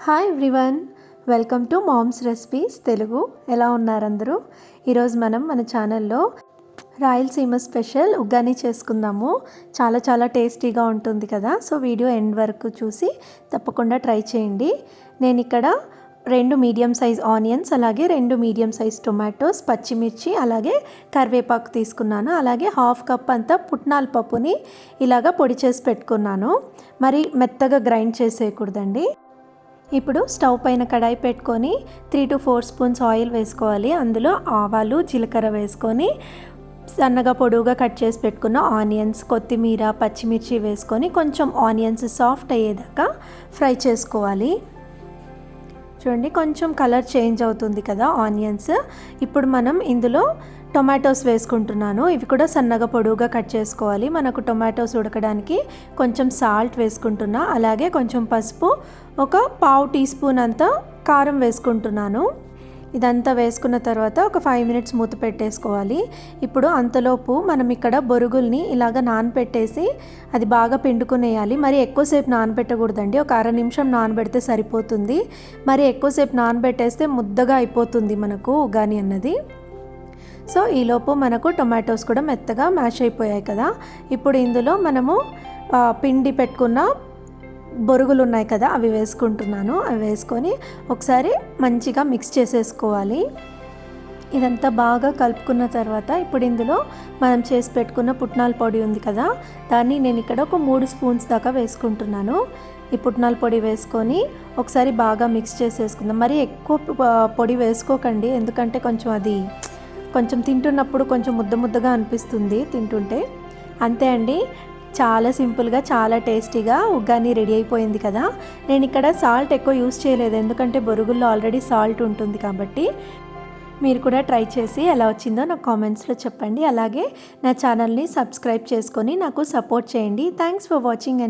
Hi everyone, welcome to mom's recipes Telugu. ఎలా ఉన్నారు అందరూ? ఈరోజు మనం మన ఛానల్లో రాయలసీమ స్పెషల్ ఉగ్గాని చేసుకుందాము. చాలా టేస్టీగా ఉంటుంది కదా. సో వీడియో ఎండ్ వరకు చూసి తప్పకుండా ట్రై చేయండి. నేను ఇక్కడ 2 మీడియం సైజ్ ఆనియన్స్, అలాగే 2 మీడియం సైజ్ టొమాటోస్, పచ్చిమిర్చి, అలాగే కరివేపాకు తీసుకున్నాను. అలాగే 1/2 కప్ అంతా పుట్నాల పప్పుని ఇలాగా పొడి చేసి పెట్టుకున్నాను. మరి మెత్తగా గ్రైండ్ చేసేయకూడదండి. ఇప్పుడు స్టవ్ పైన కడాయి పెట్టుకొని 3 to 4 స్పూన్స్ ఆయిల్ వేసుకోవాలి. అందులో ఆవాలు, జీలకర్ర వేసుకొని సన్నగా పొడువుగా కట్ చేసి పెట్టుకున్న ఆనియన్స్, కొత్తిమీర, పచ్చిమిర్చి వేసుకొని కొంచెం ఆనియన్స్ సాఫ్ట్ అయ్యేదాకా ఫ్రై చేసుకోవాలి. చూడండి, కొంచెం కలర్ చేంజ్ అవుతుంది కదా ఆనియన్స్. ఇప్పుడు మనం ఇందులో టొమాటోస్ వేసుకుంటున్నాను. ఇవి కూడా సన్నగా పొడువుగా కట్ చేసుకోవాలి. మనకు టొమాటోస్ ఉడకడానికి కొంచెం సాల్ట్ వేసుకుంటున్నా. అలాగే కొంచెం పసుపు, ఒక 1/2 టీ స్పూన్ అంతా కారం వేసుకుంటున్నాను. ఇదంతా వేసుకున్న తర్వాత ఒక 5 మినిట్స్ మూత పెట్టేసుకోవాలి. ఇప్పుడు అంతలోపు మనం ఇక్కడ బొరుగుల్ని ఇలాగ నానబెట్టేసి అది బాగా పిండుకునేయాలి. మరి ఎక్కువసేపు నానబెట్టకూడదండి. ఒక 1/2 నిమిషం నానబెడితే సరిపోతుంది. మరి ఎక్కువసేపు నానబెట్టేస్తే ముద్దగా అయిపోతుంది మనకు ఉగ్గాని అన్నది. సో ఈలోపు మనకు టొమాటోస్ కూడా మెత్తగా మ్యాష్ అయిపోయాయి కదా. ఇప్పుడు ఇందులో మనము పిండి పెట్టుకున్న బొరుగులు ఉన్నాయి కదా, అవి వేసుకుంటున్నాను. అవి వేసుకొని ఒకసారి మంచిగా మిక్స్ చేసేసుకోవాలి. ఇదంతా బాగా కలుపుకున్న తర్వాత ఇప్పుడు ఇందులో మనం చేసి పెట్టుకున్న పుట్నాల పొడి ఉంది కదా, దాన్ని నేను ఇక్కడ ఒక 3 స్పూన్స్ దాకా వేసుకుంటున్నాను. ఈ పుట్నాల పొడి వేసుకొని ఒకసారి బాగా మిక్స్ చేసేసుకుందాం. మరి ఎక్కువ పొడి వేసుకోకండి, ఎందుకంటే కొంచెం తింటున్నప్పుడు కొంచెం ముద్దగా అనిపిస్తుంది తింటుంటే. అంతే అండి, చాలా సింపుల్గా చాలా టేస్టీగా ఉగ్గాని రెడీ అయిపోయింది కదా. నేను ఇక్కడ సాల్ట్ ఎక్కువ యూస్ చేయలేదు, ఎందుకంటే బొరుగుల్లో ఆల్రెడీ సాల్ట్ ఉంటుంది కాబట్టి. మీరు కూడా ట్రై చేసి ఎలా వచ్చిందో నాకు కామెంట్స్లో చెప్పండి. అలాగే నా ఛానల్ని సబ్స్క్రైబ్ చేసుకొని నాకు సపోర్ట్ చేయండి. Thanks for watching.